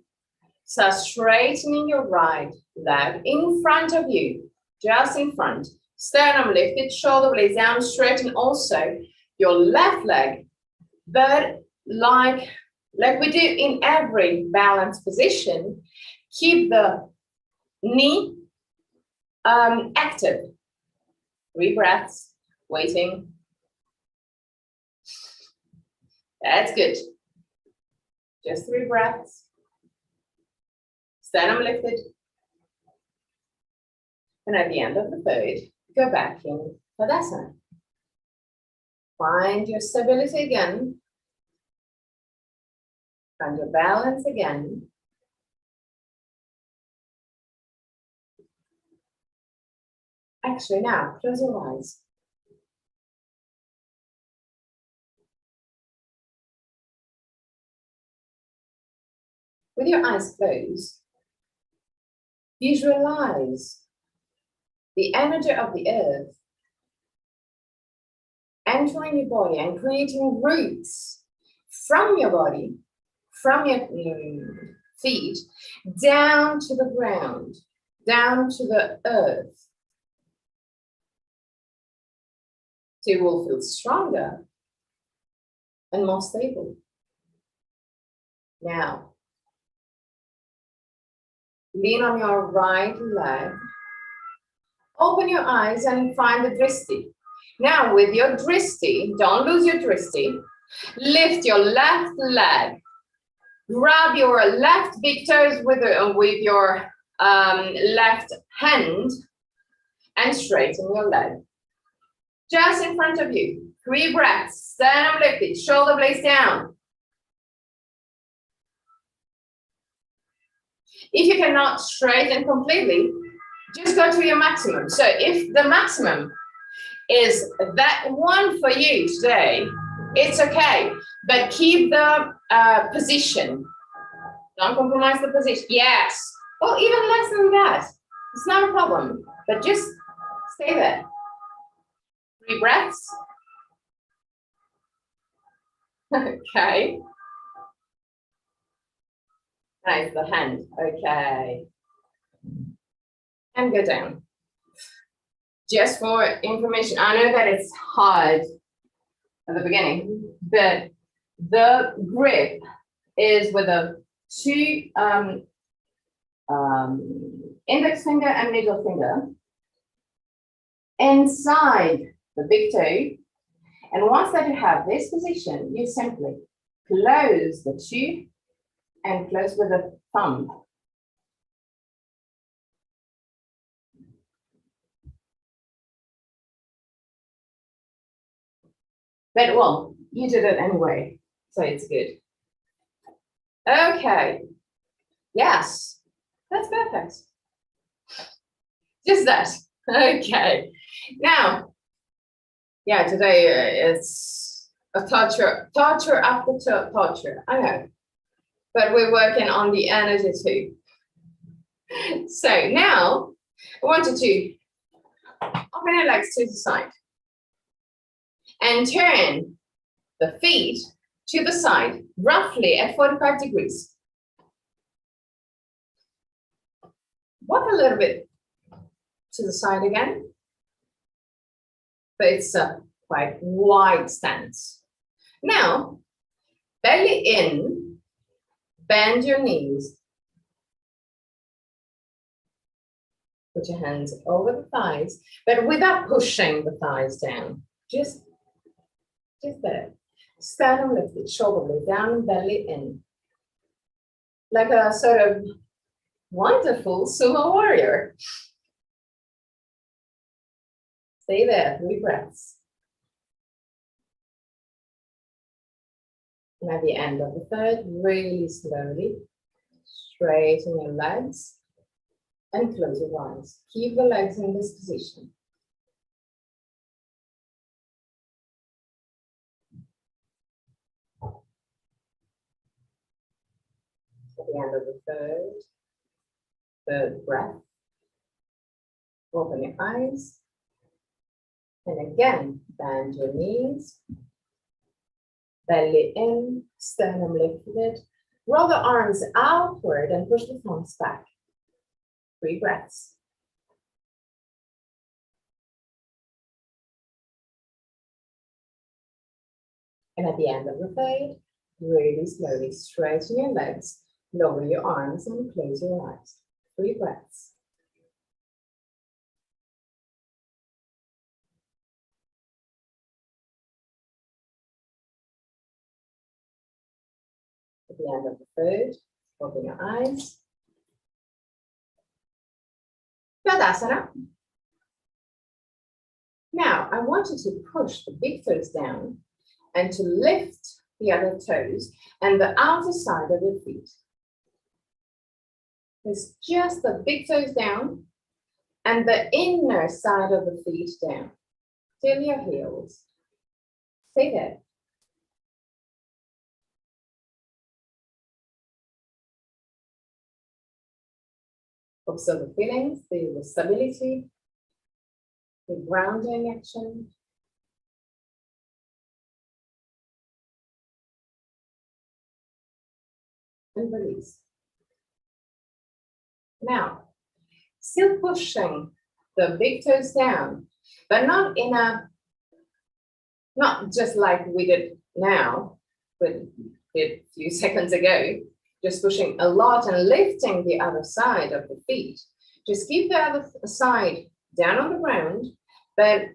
start straightening your right leg in front of you, just in front. Sternum lifted, shoulder blades down, straighten also your left leg, but like we do in every balanced position, keep the knee active. 3 breaths, waiting. That's good. Just 3 breaths. Sternum lifted. And at the end of the third, go back in Tadasana. Find your stability again. Find your balance again. Actually, now, close your eyes. With your eyes closed, visualize the energy of the earth entering your body and creating roots from your body, from your feet, down to the ground, down to the earth. So you will feel stronger and more stable. Now, lean on your right leg. Open your eyes and find the drishti. Now, with your drishti, don't lose your drishti. Lift your left leg. Grab your left big toes with your left hand and straighten your leg. Just in front of you. 3 breaths. Sternum lifted, shoulder blades down. If you cannot straighten completely, just go to your maximum. So if the maximum is that one for you today, it's okay, but keep the position. Don't compromise the position. Yes, well, even less than that. It's not a problem, but just stay there. 3 breaths. Okay. Nice, the hand. Okay. And go down. Just for information, I know that it's hard at the beginning, but the grip is with the 2 index finger and middle finger inside the big toe. And once that you have this position, you simply close the 2 and close with the thumb. But well, you did it anyway, so it's good. Okay. Yes, that's perfect. Just that. Okay. Now, yeah, today it's a torture after torture. I know, but we're working on the energy too. So now I want you to open your legs to the side and turn the feet to the side, roughly at 45 degrees. Walk a little bit to the side again, but it's a quite wide stance. Now, belly in, bend your knees. Put your hands over the thighs, but without pushing the thighs down. Just there. Sternum lifted, shoulder blade down, belly in. Like a sort of wonderful sumo warrior. Stay there, 3 breaths. And at the end of the 3rd, really slowly straighten your legs and close your eyes. Keep the legs in this position. At the end of the 3rd breath, open your eyes. And again, bend your knees, belly in, sternum lifted. Roll the arms outward and push the thumbs back. 3 breaths. And at the end of the 3rd, really slowly straighten your legs, lower your arms and close your eyes. 3 breaths. At the end of the 3rd, open your eyes. Tadasana. Now, I want you to push the big toes down and to lift the other toes and the outer side of your feet. It's just the big toes down and the inner side of the feet down till your heels. Stay there. Observe the feelings, the stability, the grounding action. And release. Now, still pushing the big toes down, but not just like we did now, but did a few seconds ago, just pushing a lot and lifting the other side of the feet. Just keep the other side down on the ground, but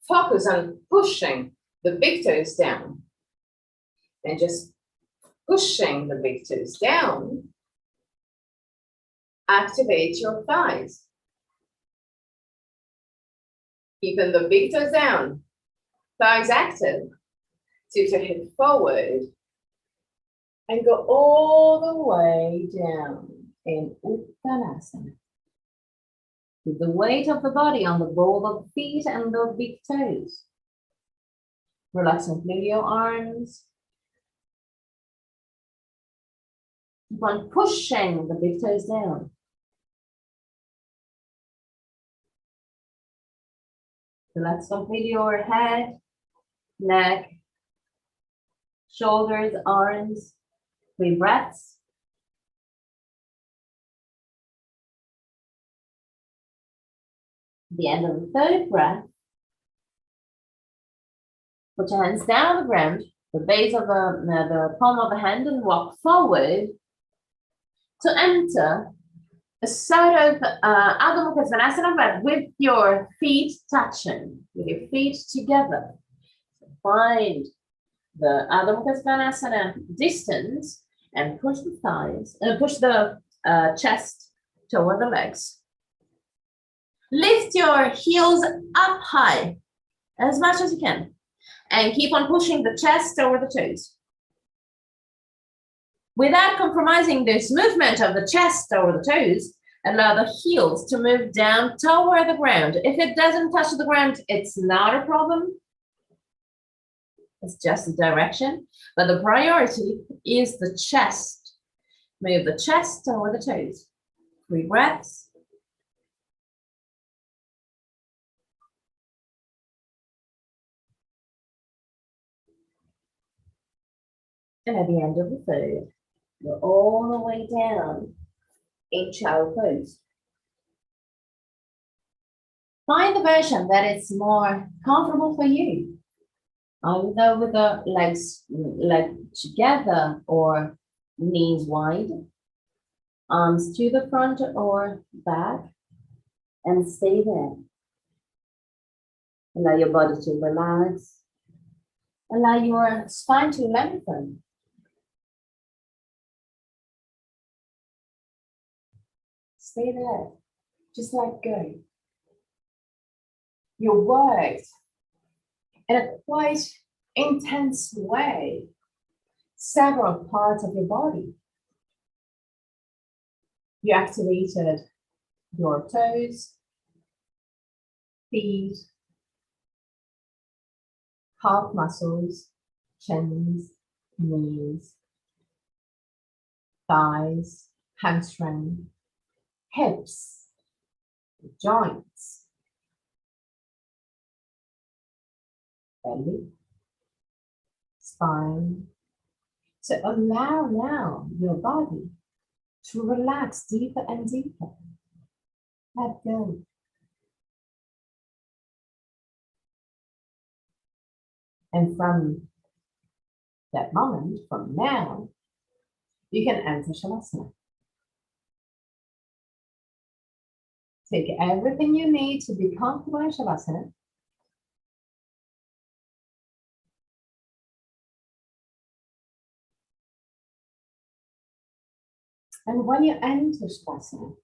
focus on pushing the big toes down and just pushing the big toes down. Activate your thighs. Keeping the big toes down, thighs active, tip to hip forward, and go all the way down in Uttanasana. With the weight of the body on the ball of the feet and the big toes. Relax and feel your arms. Keep on pushing the big toes down. Relax completely your head, neck, shoulders, arms. 3 breaths. At the end of the 3rd breath, put your hands down on the ground, the base of the palm of the hand, and walk forward to enter a sort of Adho Mukha Svanasana, but with your feet touching, with your feet together. So find the Adho Mukha Svanasana distance and push the thighs, push the chest toward the legs. Lift your heels up high as much as you can and keep on pushing the chest over the toes. Without compromising this movement of the chest over the toes, allow the heels to move down toward the ground. If it doesn't touch the ground, it's not a problem. It's just a direction, but the priority is the chest. Move the chest over the toes. 3 breaths. And at the end of the 3rd, go all the way down in child pose. Find the version that is more comfortable for you. Either with the legs together or knees wide, arms to the front or back, and stay there. Allow your body to relax. Allow your spine to lengthen. Stay there. Just let go. You worked in a quite intense way several parts of your body. You activated your toes, feet, calf muscles, shins, knees, thighs, hamstring, hips, joints, belly, spine. So allow now your body to relax deeper and deeper. Let go. And from that moment, from now, you can enter Shavasana. Take everything you need to be comfortable in Shavasana. And when you enter Shavasana,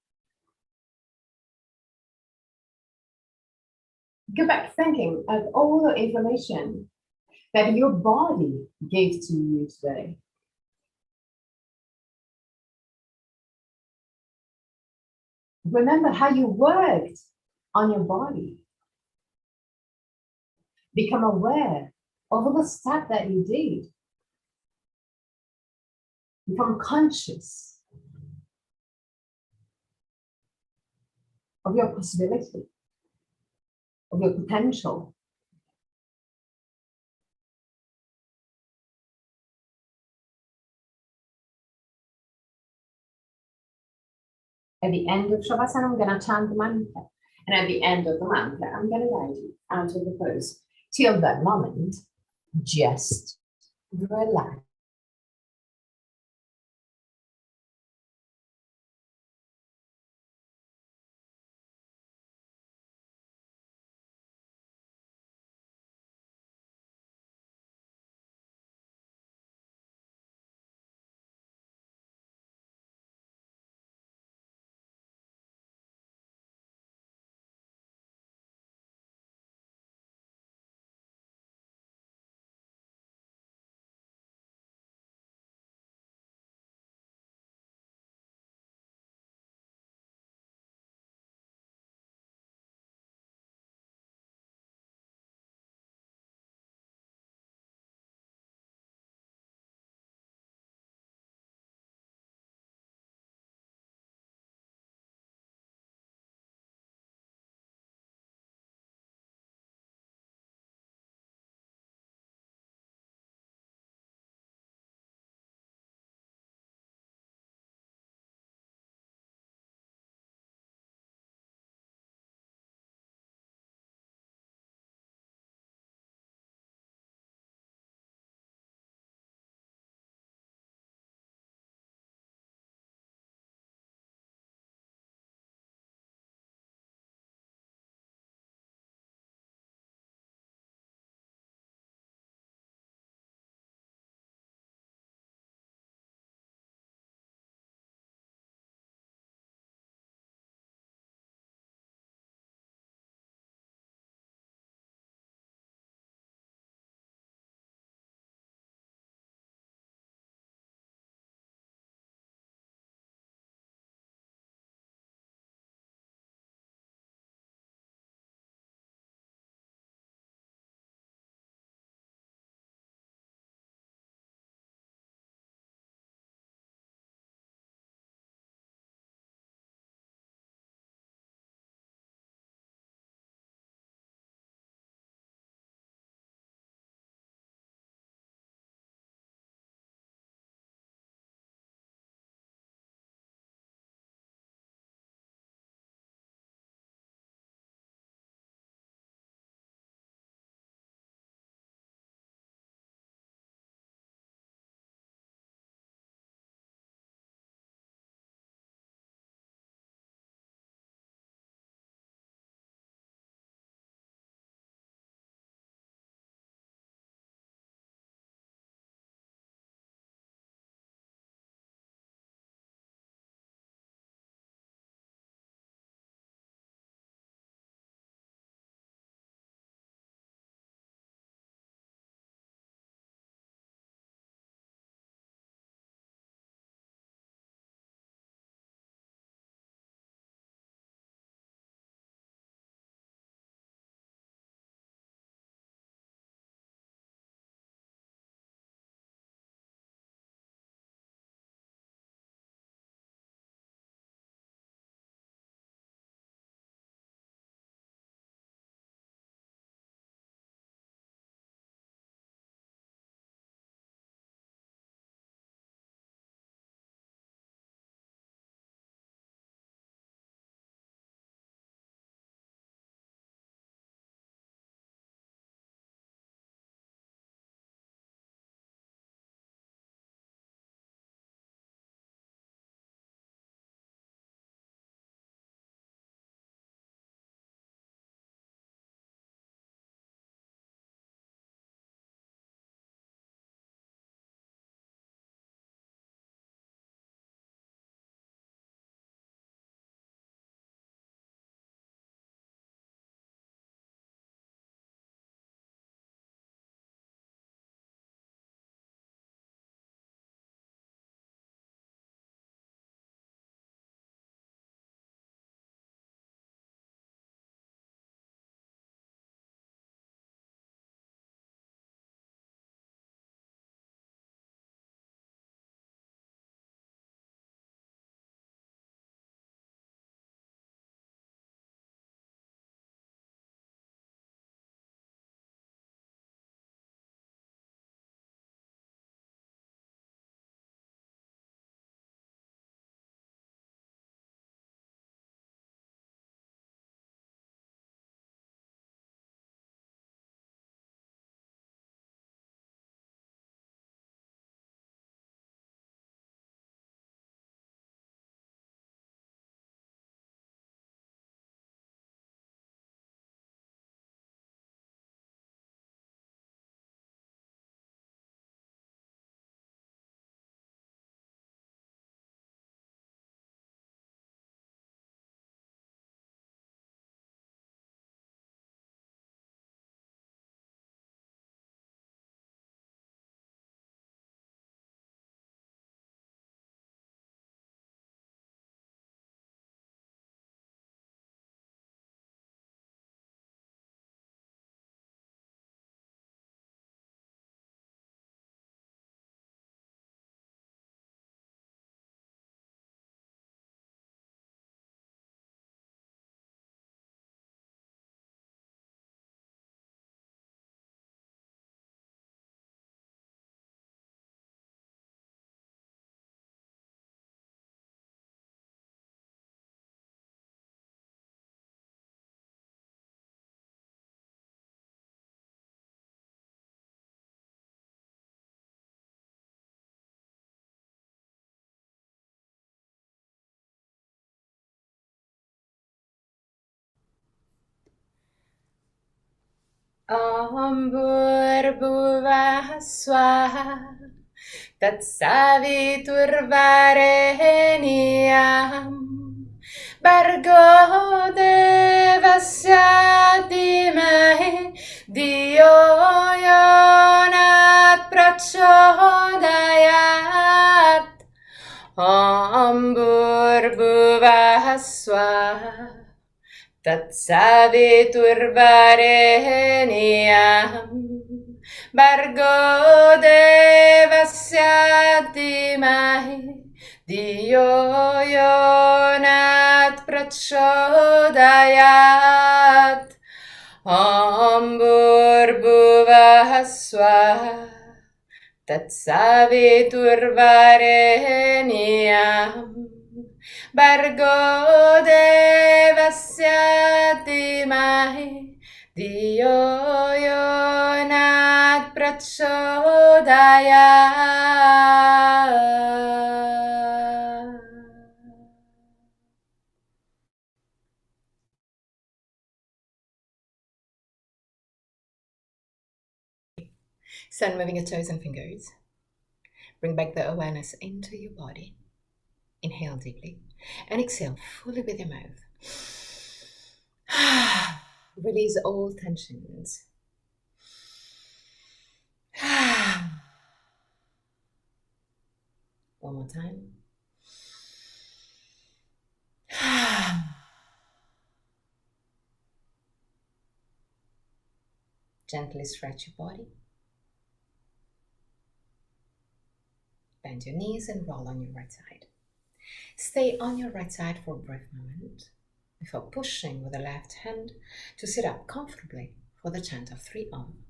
go back thinking of all the information that your body gave to you today. Remember how you worked on your body. Become aware of the step that you did. Become conscious of your possibility, of your potential. At the end of Shavasana, I'm going to chant the mantra. And at the end of the mantra, I'm going to guide you out of the pose. Till that moment, just relax. Om Bhurbhuvah Swaha Tatsaviturvarenyam Bhargo Devasya Dhimahi Dhiyo Yonat Prachodayat Om Bhurbhuvah Swaha Tatsaviturvarenyam Bhargo Devasya Dhimahi Dhiyo Yonat Prachodayat Om Bhurbhuvah Swaha Tatsaviturvarenyam Bhargo Devasya Dhimahi Dhiyo Yonat Prachodayat. Start moving your toes and fingers. Bring back the awareness into your body. Inhale deeply and exhale fully with your mouth. Release all tensions. One more time. Gently stretch your body. Bend your knees and roll on your right side. Stay on your right side for a brief moment before pushing with the left hand to sit up comfortably for the chant of 3 Om.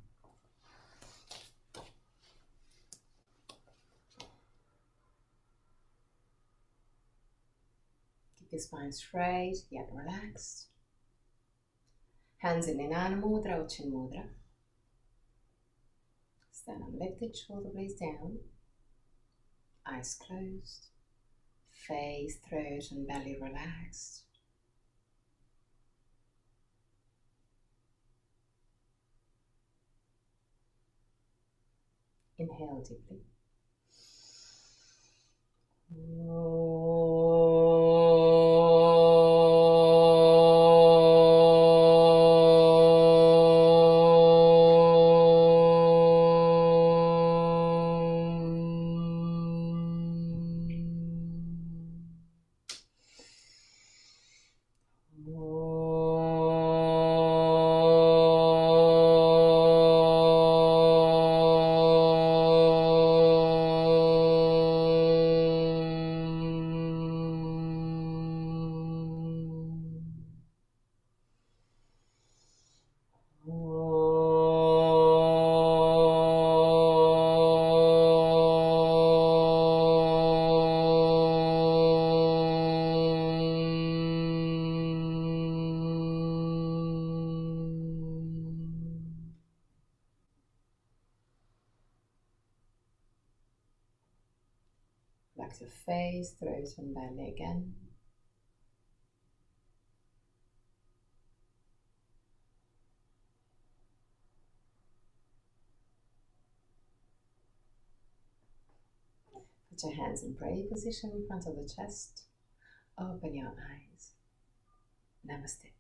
Keep your spine straight yet relaxed. Hands in Dhanana Mudra or Chin Mudra. Stand uplifted, shoulder blades down. Eyes closed. Face, throat and belly relaxed. Inhale deeply. Relax your face, throat and belly again. Put your hands in prayer position in front of the chest. Open your eyes. Namaste.